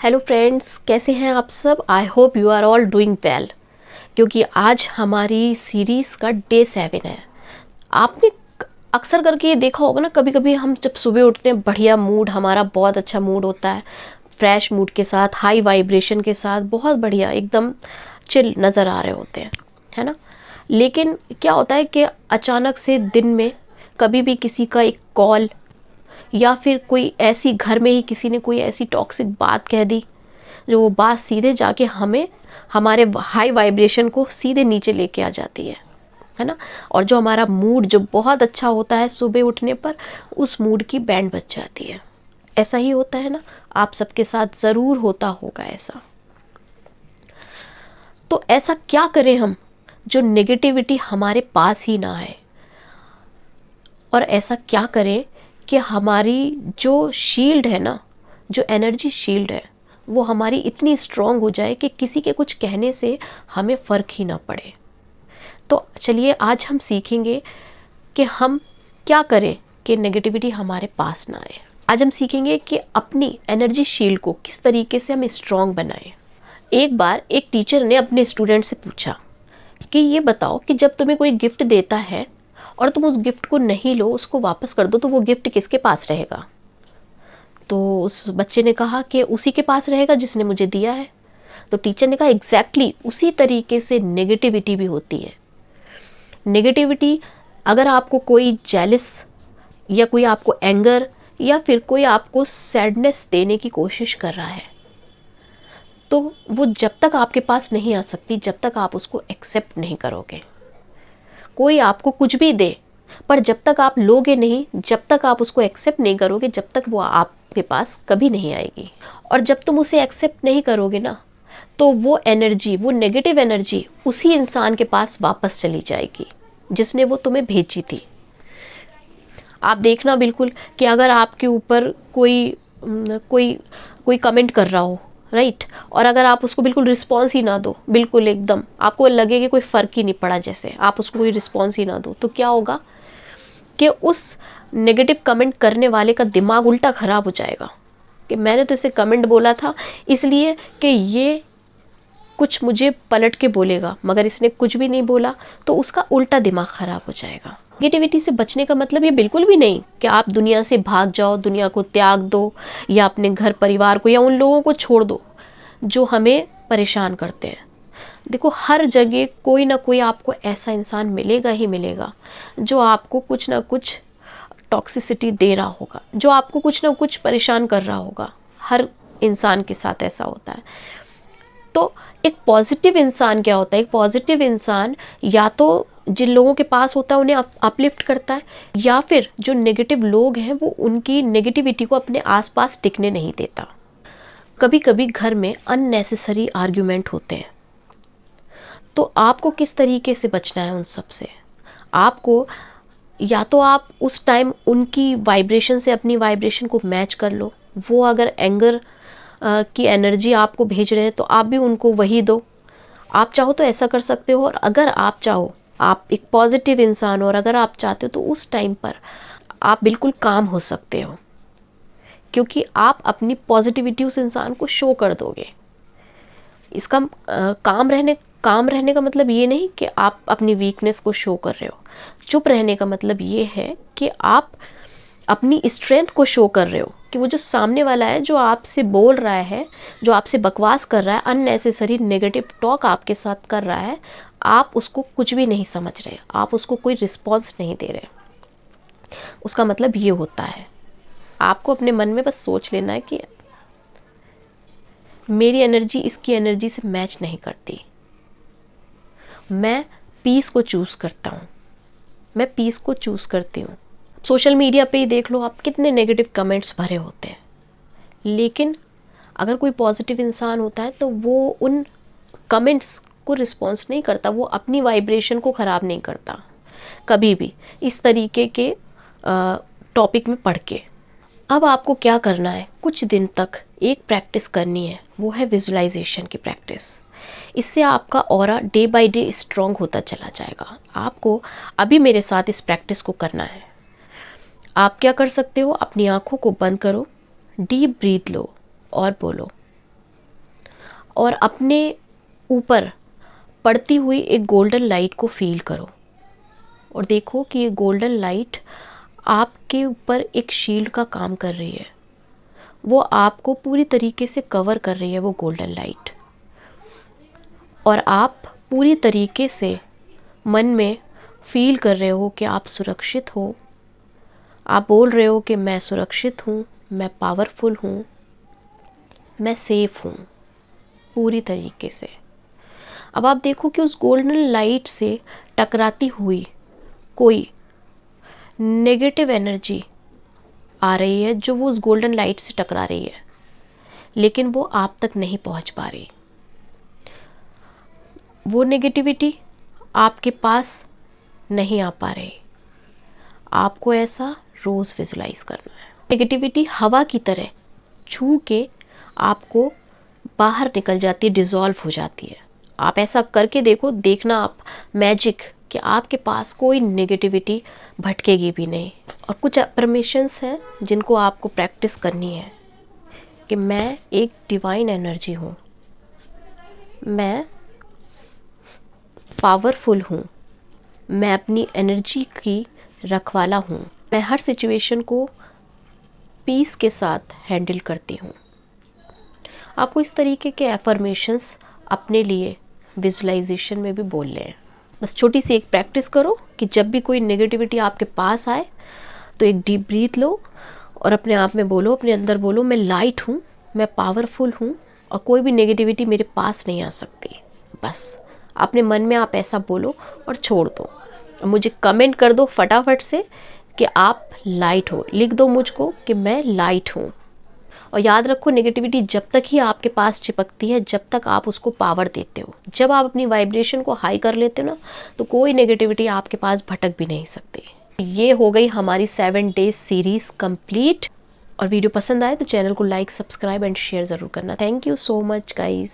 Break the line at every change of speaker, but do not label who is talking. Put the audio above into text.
Hello friends, कैसे हैं आप सब। I hope you are all doing well, क्योंकि आज हमारी सीरीज़ का डे 7 है। आपने अक्सर करके ये देखा होगा ना, कभी कभी हम जब सुबह उठते हैं, बढ़िया मूड, हमारा बहुत अच्छा मूड होता है, फ्रेश मूड के साथ, हाई वाइब्रेशन के साथ, बहुत बढ़िया एकदम चिल नज़र आ रहे होते हैं, है ना। लेकिन क्या होता है कि अचानक से दिन में कभी भी किसी का एक कॉल, या फिर कोई ऐसी घर में ही किसी ने कोई ऐसी टॉक्सिक बात कह दी, जो वो बात सीधे जाके हमें, हमारे हाई वाइब्रेशन को सीधे नीचे लेके आ जाती है ना। और जो हमारा मूड जो बहुत अच्छा होता है सुबह उठने पर, उस मूड की बैंड बज जाती है। ऐसा ही होता है ना, आप सबके साथ ज़रूर होता होगा ऐसा। तो ऐसा क्या करें हम जो नेगेटिविटी हमारे पास ही ना आए, और ऐसा क्या करें कि हमारी जो शील्ड है ना, जो एनर्जी शील्ड है, वो हमारी इतनी स्ट्रांग हो जाए कि किसी के कुछ कहने से हमें फ़र्क ही ना पड़े। तो चलिए आज हम सीखेंगे कि हम क्या करें कि नेगेटिविटी हमारे पास ना आए। आज हम सीखेंगे कि अपनी एनर्जी शील्ड को किस तरीके से हम स्ट्रांग बनाएं। एक बार एक टीचर ने अपने स्टूडेंट से पूछा कि ये बताओ कि जब तुम्हें कोई गिफ्ट देता है और तुम उस गिफ्ट को नहीं लो, उसको वापस कर दो, तो वो गिफ्ट किसके पास रहेगा। तो उस बच्चे ने कहा कि उसी के पास रहेगा जिसने मुझे दिया है। तो टीचर ने कहा एग्जैक्टली उसी तरीके से नेगेटिविटी भी होती है। नेगेटिविटी, अगर आपको कोई जेलस, या कोई आपको एंगर, या फिर कोई आपको सैडनेस देने की कोशिश कर रहा है, तो वो जब तक आपके पास नहीं आ सकती जब तक आप उसको एक्सेप्ट नहीं करोगे। कोई आपको कुछ भी दे, पर जब तक आप लोगे नहीं, जब तक आप उसको एक्सेप्ट नहीं करोगे, जब तक वो आपके पास कभी नहीं आएगी। और जब तुम उसे एक्सेप्ट नहीं करोगे ना, तो वो एनर्जी, वो नेगेटिव एनर्जी उसी इंसान के पास वापस चली जाएगी जिसने वो तुम्हें भेजी थी। आप देखना बिल्कुल कि अगर आपके ऊपर कोई कोई कमेंट कर रहा हो, राइट, और अगर आप उसको बिल्कुल रिस्पॉन्स ही ना दो, बिल्कुल एकदम आपको लगे कि कोई फ़र्क ही नहीं पड़ा, जैसे आप उसको कोई रिस्पॉन्स ही ना दो, तो क्या होगा कि उस नेगेटिव कमेंट करने वाले का दिमाग उल्टा ख़राब हो जाएगा कि मैंने तो इसे कमेंट बोला था इसलिए कि ये कुछ मुझे पलट के बोलेगा, मगर इसने कुछ भी नहीं बोला, तो उसका उल्टा दिमाग ख़राब हो जाएगा। नेगेटिविटी से बचने का मतलब ये बिल्कुल भी नहीं कि आप दुनिया से भाग जाओ, दुनिया को त्याग दो, या अपने घर परिवार को या उन लोगों को छोड़ दो जो हमें परेशान करते हैं। देखो, हर जगह कोई ना कोई आपको ऐसा इंसान मिलेगा ही मिलेगा जो आपको कुछ ना कुछ टॉक्सिसिटी दे रहा होगा, जो आपको कुछ ना कुछ परेशान कर रहा होगा। हर इंसान के साथ ऐसा होता है। तो एक पॉजिटिव इंसान क्या होता है? एक पॉजिटिव इंसान या तो जिन लोगों के पास होता है उन्हें अपलिफ्ट करता है, या फिर जो नेगेटिव लोग हैं वो उनकी नेगेटिविटी को अपने आसपास टिकने नहीं देता। कभी कभी घर में अननेसेसरी आर्ग्यूमेंट होते हैं, तो आपको किस तरीके से बचना है उन सब से। आपको या तो आप उस टाइम उनकी वाइब्रेशन से अपनी वाइब्रेशन को मैच कर लो। वो अगर एंगर की एनर्जी आपको भेज रहे हैं तो आप भी उनको वही दो। आप चाहो तो ऐसा कर सकते हो, और अगर आप चाहो, आप एक पॉजिटिव इंसान हो, और अगर आप चाहते हो तो उस टाइम पर आप बिल्कुल काम हो सकते हो, क्योंकि आप अपनी पॉजिटिविटी उस इंसान को शो कर दोगे। इसका काम रहने का मतलब ये नहीं कि आप अपनी वीकनेस को शो कर रहे हो। चुप रहने का मतलब ये है कि आप अपनी स्ट्रेंथ को शो कर रहे हो, कि वो जो सामने वाला है, जो आपसे बोल रहा है, जो आपसे बकवास कर रहा है, अननेसेसरी नेगेटिव टॉक आपके साथ कर रहा है, आप उसको कुछ भी नहीं समझ रहे, आप उसको कोई रिस्पॉन्स नहीं दे रहे। उसका मतलब ये होता है, आपको अपने मन में बस सोच लेना है कि मेरी एनर्जी इसकी एनर्जी से मैच नहीं करती, मैं पीस को चूज़ करता हूँ, मैं पीस को चूज़ करती हूँ। सोशल मीडिया पे ही देख लो आप, कितने नेगेटिव कमेंट्स भरे होते हैं, लेकिन अगर कोई पॉजिटिव इंसान होता है तो वो उन कमेंट्स को रिस्पॉन्स नहीं करता, वो अपनी वाइब्रेशन को ख़राब नहीं करता कभी भी इस तरीके के टॉपिक में पढ़ के। अब आपको क्या करना है, कुछ दिन तक एक प्रैक्टिस करनी है, वो है विजुअलाइजेशन की प्रैक्टिस। इससे आपका aura day by day strong होता चला जाएगा। आपको अभी मेरे साथ इस प्रैक्टिस को करना है। आप क्या कर सकते हो, अपनी आंखों को बंद करो, डीप ब्रीथ लो और बोलो, और अपने ऊपर पड़ती हुई एक गोल्डन लाइट को फील करो और देखो कि ये गोल्डन लाइट आपके ऊपर एक शील्ड का काम कर रही है। वो आपको पूरी तरीके से कवर कर रही है वो गोल्डन लाइट, और आप पूरी तरीके से मन में फील कर रहे हो कि आप सुरक्षित हो। आप बोल रहे हो कि मैं सुरक्षित हूँ, मैं पावरफुल हूँ, मैं सेफ हूँ पूरी तरीके से। अब आप देखो कि उस गोल्डन लाइट से टकराती हुई कोई नेगेटिव एनर्जी आ रही है जो वो उस गोल्डन लाइट से टकरा रही है, लेकिन वो आप तक नहीं पहुंच पा रही। वो नेगेटिविटी आपके पास नहीं आ पा रही। आपको ऐसा रोज़ विजुलाइज करना है। नेगेटिविटी हवा की तरह छू के आपको बाहर निकल जाती है, डिज़ोल्व हो जाती है। आप ऐसा करके देखो, देखना आप मैजिक कि आपके पास कोई नेगेटिविटी भटकेगी भी नहीं। और कुछ अफर्मेशंस हैं जिनको आपको प्रैक्टिस करनी है कि मैं एक डिवाइन एनर्जी हूँ, मैं पावरफुल हूँ, मैं अपनी एनर्जी की रखवाला हूँ, मैं हर सिचुएशन को पीस के साथ हैंडल करती हूँ। आपको इस तरीके के एफर्मेशंस अपने लिए विजुलाइजेशन में भी बोल लें। बस छोटी सी एक प्रैक्टिस करो कि जब भी कोई नेगेटिविटी आपके पास आए तो एक डीप ब्रीथ लो और अपने आप में बोलो, अपने अंदर बोलो, मैं लाइट हूँ, मैं पावरफुल हूँ और कोई भी नेगेटिविटी मेरे पास नहीं आ सकती। बस अपने मन में आप ऐसा बोलो और छोड़ दो। मुझे कमेंट कर दो फटाफट से कि आप लाइट हो, लिख दो मुझको कि मैं लाइट हूँ। और याद रखो, नेगेटिविटी जब तक ही आपके पास चिपकती है जब तक आप उसको पावर देते हो। जब आप अपनी वाइब्रेशन को हाई कर लेते हो ना, तो कोई नेगेटिविटी आपके पास भटक भी नहीं सकती। ये हो गई हमारी 7 डेज सीरीज कंप्लीट। और वीडियो पसंद आए तो चैनल को लाइक, सब्सक्राइब एंड शेयर ज़रूर करना। Thank you so much guys.